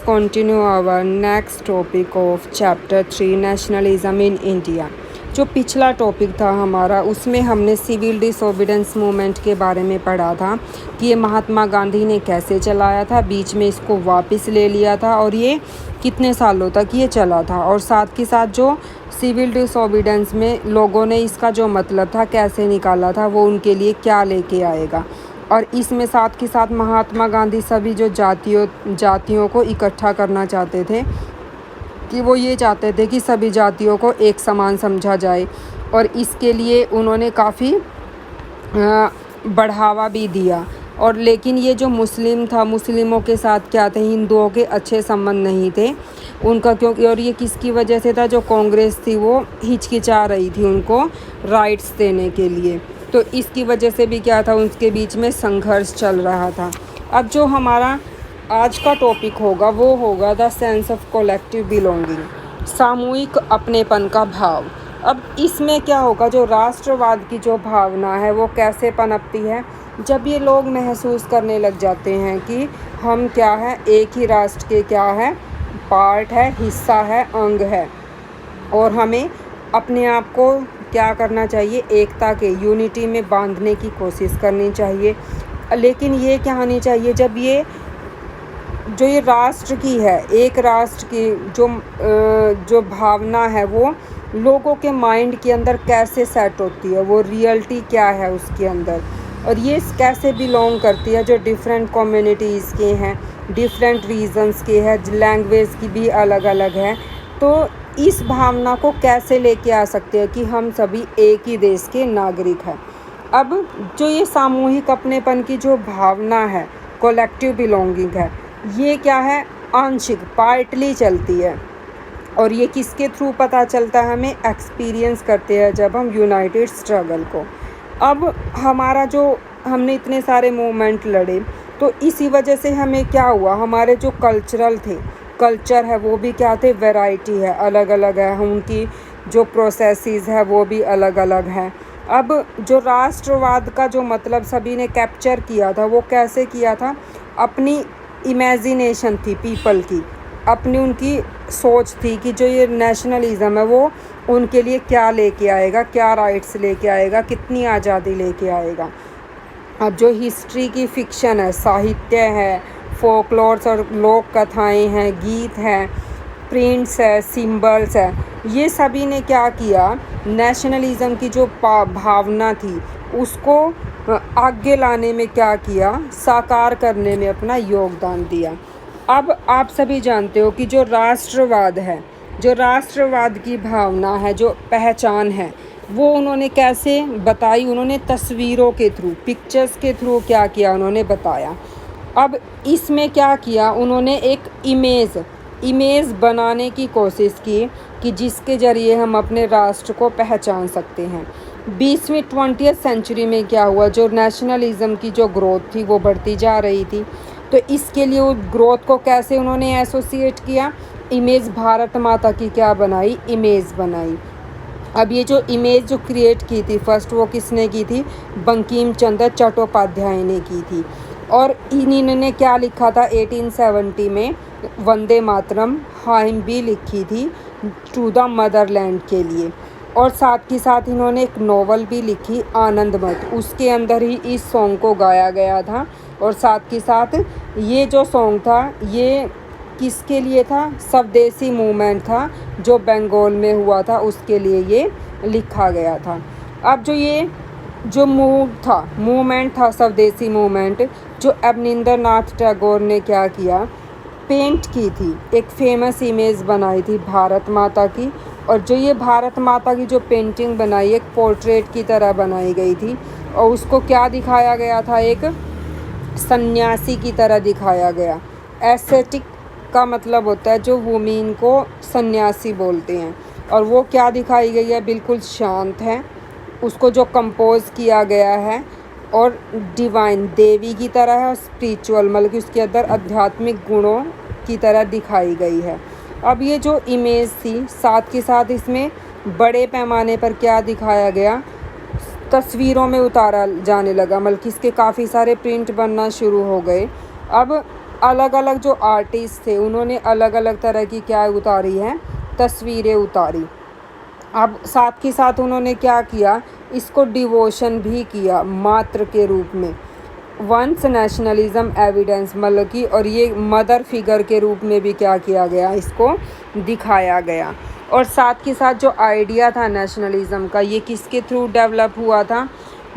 let's continue our next topic of chapter 3 nationalism in India। जो पिछला topic था हमारा उसमें हमने सिविल डिसोबीडेंस मूवमेंट के बारे में पढ़ा था कि ये महात्मा गांधी ने कैसे चलाया था, बीच में इसको वापस ले लिया था और ये कितने सालों तक ये चला था, और साथ के साथ जो सिविल डिसोबीडेंस में लोगों ने इसका जो मतलब था कैसे निकाला था, वो उनके लिए क्या लेके आएगा। और इसमें साथ के साथ महात्मा गांधी सभी जो जातियों को इकट्ठा करना चाहते थे कि वो ये चाहते थे कि सभी जातियों को एक समान समझा जाए, और इसके लिए उन्होंने काफ़ी बढ़ावा भी दिया। और लेकिन ये जो मुस्लिम था, मुस्लिमों के साथ क्या थे, हिंदुओं के अच्छे संबंध नहीं थे उनका, क्योंकि और ये किसकी वजह से था, जो कांग्रेस थी वो हिचकिचा रही थी उनको राइट्स देने के लिए, तो इसकी वजह से भी क्या था, उनके बीच में संघर्ष चल रहा था। अब जो हमारा आज का टॉपिक होगा वो होगा the sense of collective belonging, सामूहिक अपनेपन का भाव। अब इसमें क्या होगा, जो राष्ट्रवाद की जो भावना है वो कैसे पनपती है, जब ये लोग महसूस करने लग जाते हैं कि हम क्या है, एक ही राष्ट्र के क्या है, पार्ट है, हिस्सा है, अंग है, और हमें अपने आप को क्या करना चाहिए, एकता के यूनिटी में बांधने की कोशिश करनी चाहिए। लेकिन ये क्या होनी चाहिए, जब ये जो ये राष्ट्र की है, एक राष्ट्र की जो भावना है वो लोगों के माइंड के अंदर कैसे सेट होती है, वो रियलिटी क्या है उसके अंदर, और ये कैसे बिलोंग करती है, जो डिफरेंट कम्युनिटीज़ के हैं, डिफरेंट रीजन्स के हैं, लैंग्वेज की भी अलग अलग है, तो इस भावना को कैसे लेके आ सकते हैं कि हम सभी एक ही देश के नागरिक हैं। अब जो ये सामूहिक अपनेपन की जो भावना है, कलेक्टिव बिलोंगिंग है, ये क्या है, आंशिक पार्टली चलती है, और ये किसके थ्रू पता चलता है, हमें एक्सपीरियंस करते हैं जब हम यूनाइटेड स्ट्रगल को। अब हमारा जो हमने इतने सारे मूवमेंट लड़े, तो इसी वजह से हमें क्या हुआ, हमारे जो कल्चर है वो भी क्या थे, वैरायटी है, अलग अलग है, उनकी जो प्रोसेसेस है वो भी अलग अलग है। अब जो राष्ट्रवाद का जो मतलब सभी ने कैप्चर किया था वो कैसे किया था, अपनी इमेजिनेशन थी पीपल की, अपनी उनकी सोच थी कि जो ये नेशनलिज़म है वो उनके लिए क्या लेके आएगा, क्या राइट्स लेके आएगा, कितनी आज़ादी लेके आएगा। अब जो हिस्ट्री की फ़िक्शन है, साहित्य है, फोकलोर्स और लोक कथाएँ हैं, गीत हैं, प्रिंट्स है, सिंबल्स है, ये सभी ने क्या किया, नेशनलिज़म की जो भावना थी उसको आगे लाने में क्या किया, साकार करने में अपना योगदान दिया। अब आप सभी जानते हो कि जो राष्ट्रवाद है, जो राष्ट्रवाद की भावना है, जो पहचान है, वो उन्होंने कैसे बताई, उन्होंने तस्वीरों के थ्रू, पिक्चर्स के थ्रू क्या किया, उन्होंने बताया। अब इसमें क्या किया, उन्होंने एक इमेज बनाने की कोशिश की कि जिसके ज़रिए हम अपने राष्ट्र को पहचान सकते हैं। 20वीं 20th सेंचुरी में क्या हुआ, जो नेशनलिज़म की जो ग्रोथ थी वो बढ़ती जा रही थी, तो इसके लिए उस ग्रोथ को कैसे उन्होंने एसोसिएट किया, इमेज भारत माता की क्या बनाई, इमेज बनाई। अब ये जो इमेज जो क्रिएट की थी फर्स्ट, वो किसने की थी, बंकिम चंद्र चट्टोपाध्याय ने की थी, और इन्होंने क्या लिखा था, 1870 में वंदे मातरम हाइम भी लिखी थी टू द मदरलैंड के लिए, और साथ ही साथ इन्होंने एक नॉवल भी लिखी आनंदमठ, उसके अंदर ही इस सॉन्ग को गाया गया था। और साथ ही साथ ये जो सॉन्ग था ये किसके लिए था, स्वदेशी मूवमेंट था जो बंगाल में हुआ था, उसके लिए ये लिखा गया था। अब जो ये जो मूवमेंट था स्वदेशी मूवमेंट, जो अवनींद्रनाथ टैगोर ने क्या किया, पेंट की थी, एक फेमस इमेज बनाई थी भारत माता की, और जो ये भारत माता की जो पेंटिंग बनाई, एक पोर्ट्रेट की तरह बनाई गई थी, और उसको क्या दिखाया गया था, एक सन्यासी की तरह दिखाया गया। एस्थेटिक का मतलब होता है जो वुमेन को सन्यासी बोलते हैं, और वो क्या दिखाई गई है, बिल्कुल शांत है, उसको जो कंपोज किया गया है, और डिवाइन देवी की तरह है, और स्पिरिचुअल मतलब कि उसके अंदर आध्यात्मिक गुणों की तरह दिखाई गई है। अब ये जो इमेज थी, साथ के साथ इसमें बड़े पैमाने पर क्या दिखाया गया, तस्वीरों में उतारा जाने लगा, बल्कि इसके काफ़ी सारे प्रिंट बनना शुरू हो गए। अब अलग अलग जो आर्टिस्ट थे उन्होंने अलग अलग तरह की क्या उतारी हैं, तस्वीरें उतारी। अब साथ ही साथ उन्होंने क्या किया, इसको डिवोशन भी किया मात्र के रूप में, वंस नेशनलिज्म एविडेंस, मतलब कि और ये मदर फिगर के रूप में भी क्या किया गया, इसको दिखाया गया। और साथ ही साथ जो आइडिया था नेशनलिज्म का, ये किसके थ्रू डेवलप हुआ था,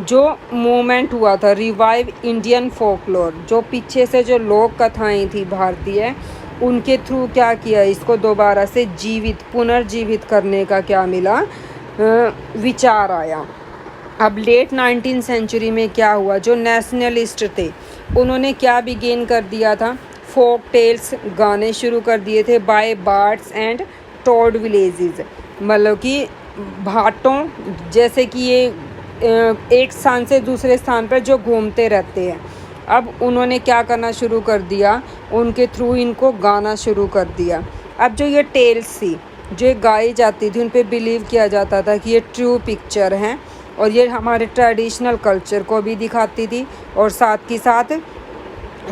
जो मूवमेंट हुआ था रिवाइव इंडियन फोकलोर, जो पीछे से जो लोक कथाएं थी भारतीय, उनके थ्रू क्या किया, इसको दोबारा से जीवित पुनर्जीवित करने का क्या मिला, विचार आया। अब लेट 19th सेंचुरी में क्या हुआ, जो नेशनलिस्ट थे उन्होंने क्या बिगेन कर दिया था, फोक टेल्स गाने शुरू कर दिए थे बाय बार्ड्स एंड टोड विलेजेस, मतलब कि भाटों, जैसे कि ये एक स्थान से दूसरे स्थान पर जो घूमते रहते हैं। अब उन्होंने क्या करना शुरू कर दिया, उनके थ्रू इनको गाना शुरू कर दिया। अब जो ये टेल्स थी जो गाई जाती थी, उन पे बिलीव किया जाता था कि ये ट्रू पिक्चर हैं और ये हमारे ट्रेडिशनल कल्चर को भी दिखाती थी, और साथ ही साथ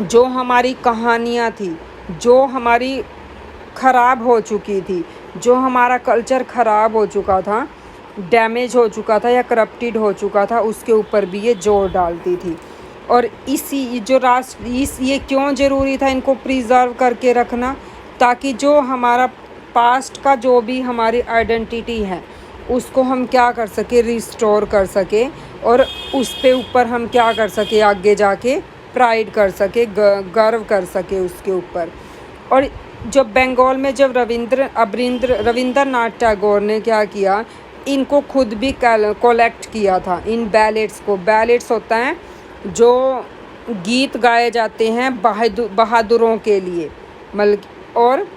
जो हमारी कहानियाँ थी, जो हमारी ख़राब हो चुकी थी, जो हमारा कल्चर ख़राब हो चुका था, डैमेज हो चुका था या करप्टेड हो चुका था, उसके ऊपर भी ये जोर डालती थी। और इसी जो ये क्यों ज़रूरी था इनको प्रिजर्व करके रखना, ताकि जो हमारा पास्ट का जो भी हमारी आइडेंटिटी है उसको हम क्या कर सके, रिस्टोर कर सके, और उस पे ऊपर हम क्या कर सके, आगे जाके प्राइड कर सके, गर्व कर सके उसके ऊपर। और जब बंगाल में जब रविंद्रनाथ टैगोर ने क्या किया, इनको खुद भी कलेक्ट किया था, इन बैलेट्स को। बैलेट्स होता है जो गीत गाए जाते हैं बहादुरों के लिए, मतलब, और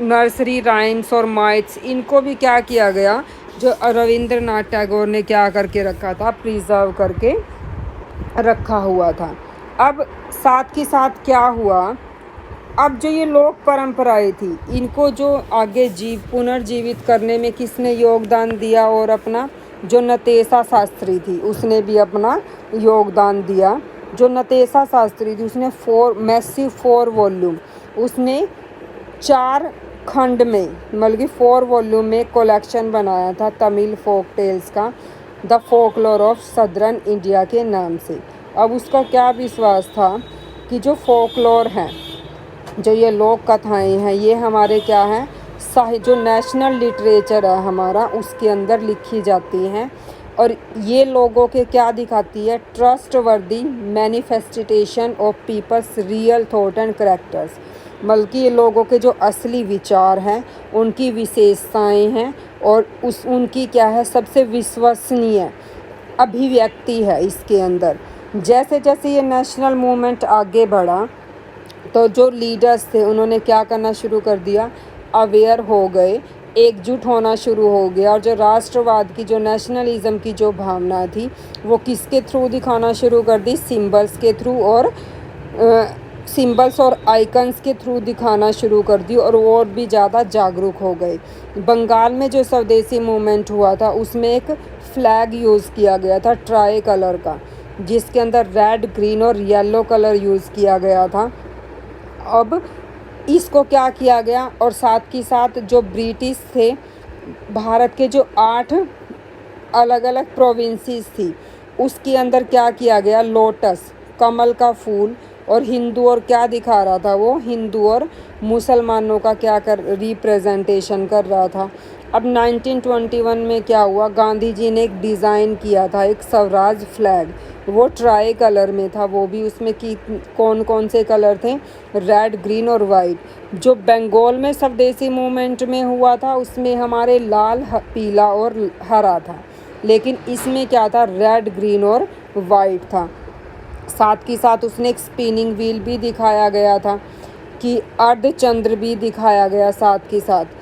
नर्सरी राइम्स और माइट्स, इनको भी क्या किया गया, जो रविंद्रनाथ टैगोर ने क्या करके रखा था, प्रिजर्व करके रखा हुआ था। अब साथ ही साथ क्या हुआ, अब जो ये लोक परंपराएं थी, इनको जो आगे पुनर्जीवित करने में किसने योगदान दिया, और अपना जो नतेशा शास्त्री थी उसने भी अपना योगदान दिया। जो नतेशा शास्त्री थी उसने 4 वॉल्यूम, उसने 4 खंड में, मतलब कि 4 वॉल्यूम में कलेक्शन बनाया था तमिल फोक टेल्स का, the folklore of southern India के नाम से। अब उसका क्या विश्वास था कि जो फोकलोर हैं, जो ये लोक कथाएं हैं, ये हमारे क्या हैं, जो नेशनल लिटरेचर है हमारा, उसके अंदर लिखी जाती हैं, और ये लोगों के क्या दिखाती है, trustworthy manifestation of people's real thought and characters, बल्कि ये लोगों के जो असली विचार हैं, उनकी विशेषताएं हैं, और उनकी क्या है, सबसे विश्वसनीय अभिव्यक्ति है इसके अंदर। जैसे जैसे ये नेशनल मूवमेंट आगे बढ़ा, तो जो लीडर्स थे उन्होंने क्या करना शुरू कर दिया, अवेयर हो गए, एकजुट होना शुरू हो गया, और जो राष्ट्रवाद की, जो नेशनलिज्म की जो भावना थी, वो किसके थ्रू दिखाना शुरू कर दी, सिंबल्स के थ्रू, और सिंबल्स और आइकन्स के थ्रू दिखाना शुरू कर दी, और भी ज़्यादा जागरूक हो गए। बंगाल में जो स्वदेशी मूवमेंट हुआ था उसमें एक फ्लैग यूज़ किया गया था ट्राई कलर का, जिसके अंदर रेड, ग्रीन और येलो कलर यूज़ किया गया था। अब इसको क्या किया गया, और साथ ही साथ जो ब्रिटिश थे, भारत के जो 8 अलग अलग प्रोविंसेस थी, उसके अंदर क्या किया गया, लोटस, कमल का फूल, और हिंदू, और क्या दिखा रहा था वो, हिंदू और मुसलमानों का क्या रिप्रेजेंटेशन कर रहा था। अब 1921 में क्या हुआ, गांधी जी ने एक डिज़ाइन किया था, एक स्वराज फ्लैग, वो ट्राई कलर में था, वो भी उसमें कि कौन कौन से कलर थे, रेड, ग्रीन और वाइट। जो बंगाल में स्वदेशी मूवमेंट में हुआ था उसमें हमारे लाल, पीला और हरा था, लेकिन इसमें क्या था, रेड, ग्रीन और वाइट था। साथ ही साथ उसने एक स्पिनिंग व्हील भी दिखाया गया था, कि अर्धचंद्र भी दिखाया गया। साथ ही साथ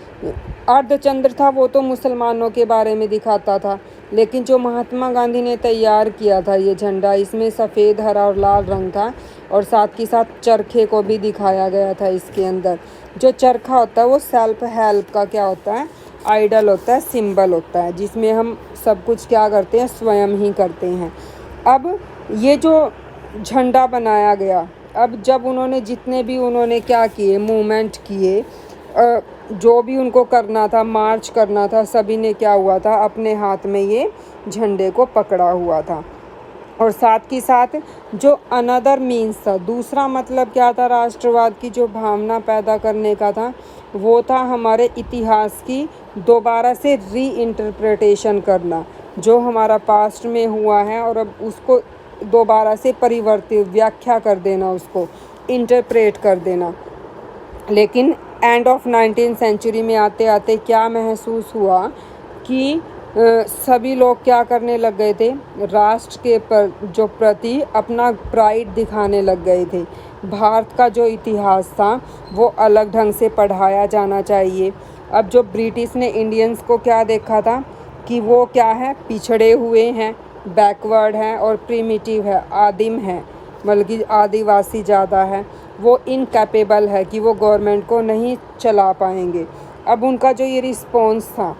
अर्धचंद्र था वो तो मुसलमानों के बारे में दिखाता था, लेकिन जो महात्मा गांधी ने तैयार किया था ये झंडा, इसमें सफ़ेद, हरा और लाल रंग था, और साथ ही साथ चरखे को भी दिखाया गया था इसके अंदर। जो चरखा होता है वो सेल्फ हेल्प का क्या होता है, आइडल होता है, सिंबल होता है, जिसमें हम सब कुछ क्या करते हैं, स्वयं ही करते हैं। अब ये जो झंडा बनाया गया, अब जब उन्होंने जितने भी उन्होंने क्या किए मूवमेंट किए, जो भी उनको करना था, मार्च करना था, सभी ने क्या हुआ था, अपने हाथ में ये झंडे को पकड़ा हुआ था। और साथ ही साथ जो अनदर मीन्स था, दूसरा मतलब क्या था राष्ट्रवाद की जो भावना पैदा करने का था, वो था हमारे इतिहास की दोबारा से रीइंटरप्रिटेशन करना, जो हमारा पास्ट में हुआ है और अब उसको दोबारा से परिवर्तित व्याख्या कर देना, उसको इंटरप्रेट कर देना। लेकिन एंड ऑफ 19th सेंचुरी में आते आते क्या महसूस हुआ कि सभी लोग क्या करने लग गए थे, राष्ट्र के जो प्रति अपना प्राइड दिखाने लग गए थे। भारत का जो इतिहास था वो अलग ढंग से पढ़ाया जाना चाहिए। अब जो ब्रिटिश ने इंडियंस को क्या देखा था कि वो क्या है, पिछड़े हुए हैं, बैकवर्ड हैं और प्रिमिटिव है, आदिम है, बल्कि आदिवासी ज़्यादा है, वो इनकैपेबल है कि वो गवर्नमेंट को नहीं चला पाएंगे। अब उनका जो ये रिस्पॉन्स था,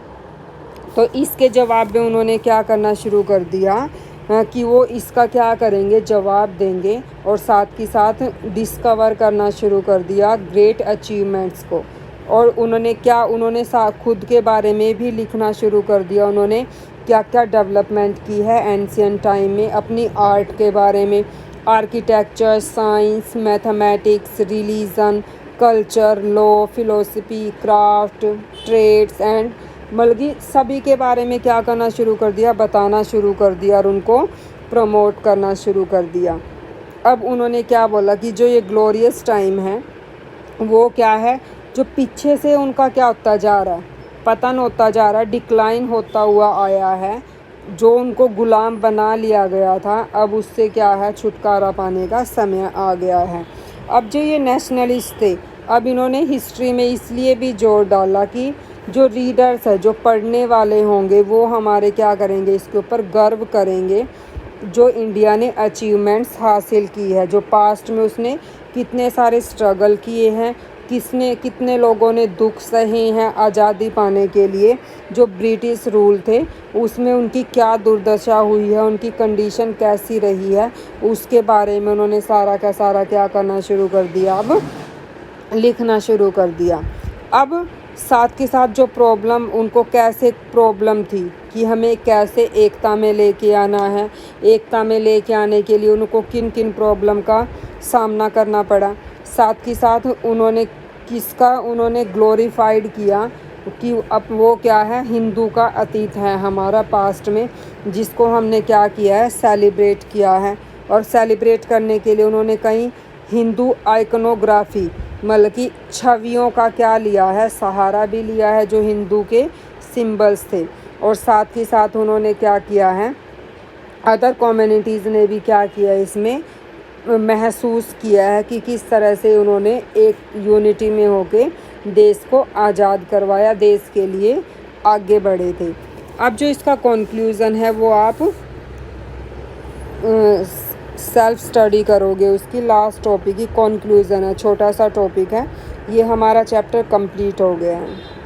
तो इसके जवाब में उन्होंने क्या करना शुरू कर दिया कि वो इसका क्या करेंगे, जवाब देंगे। और साथ ही साथ डिस्कवर करना शुरू कर दिया ग्रेट अचीवमेंट्स को। और उन्होंने खुद के बारे में भी लिखना शुरू कर दिया। उन्होंने क्या क्या डेवलपमेंट की है एंशियंट टाइम में, अपनी आर्ट के बारे में, architecture, science, mathematics, religion, culture, law, philosophy, craft, trades and बल्कि सभी के बारे में क्या करना शुरू कर दिया, बताना शुरू कर दिया और उनको प्रमोट करना शुरू कर दिया। अब उन्होंने क्या बोला कि जो ये ग्लोरियस टाइम है वो क्या है, जो पीछे से उनका क्या होता जा रहा है, पतन होता जा रहा है, डिक्लाइन होता हुआ आया है, जो उनको गुलाम बना लिया गया था, अब उससे क्या है, छुटकारा पाने का समय आ गया है। अब जो ये नेशनलिस्ट थे, अब इन्होंने हिस्ट्री में इसलिए भी जोर डाला कि जो रीडर्स है, जो पढ़ने वाले होंगे, वो हमारे क्या करेंगे, इसके ऊपर गर्व करेंगे जो इंडिया ने अचीवमेंट्स हासिल की है, जो पास्ट में उसने कितने सारे स्ट्रगल किए हैं, कितने लोगों ने दुख सहे हैं आज़ादी पाने के लिए। जो ब्रिटिश रूल थे उसमें उनकी क्या दुर्दशा हुई है, उनकी कंडीशन कैसी रही है, उसके बारे में उन्होंने सारा का सारा क्या करना शुरू कर दिया, अब लिखना शुरू कर दिया। अब साथ के साथ जो प्रॉब्लम उनको कैसे प्रॉब्लम थी कि हमें कैसे एकता में लेके आना है, एकता में लेके आने के लिए उनको किन किन प्रॉब्लम का सामना करना पड़ा। साथ ही साथ उन्होंने ग्लोरीफाइड किया कि अब वो क्या है, हिंदू का अतीत है हमारा पास्ट में, जिसको हमने क्या किया है, सेलिब्रेट किया है। और सेलिब्रेट करने के लिए उन्होंने कहीं हिंदू आइकनोग्राफी मतलब कि छवियों का क्या लिया है, सहारा भी लिया है, जो हिंदू के सिंबल्स थे। और साथ ही साथ उन्होंने क्या किया है, अदर कम्युनिटीज़ ने भी क्या किया, इसमें महसूस किया है कि किस तरह से उन्होंने एक यूनिटी में होके देश को आज़ाद करवाया, देश के लिए आगे बढ़े थे। अब जो इसका कंक्लूज़न है वो आप सेल्फ स्टडी करोगे, उसकी लास्ट टॉपिक की कंक्लूज़न है, छोटा सा टॉपिक है ये, हमारा चैप्टर कंप्लीट हो गया है।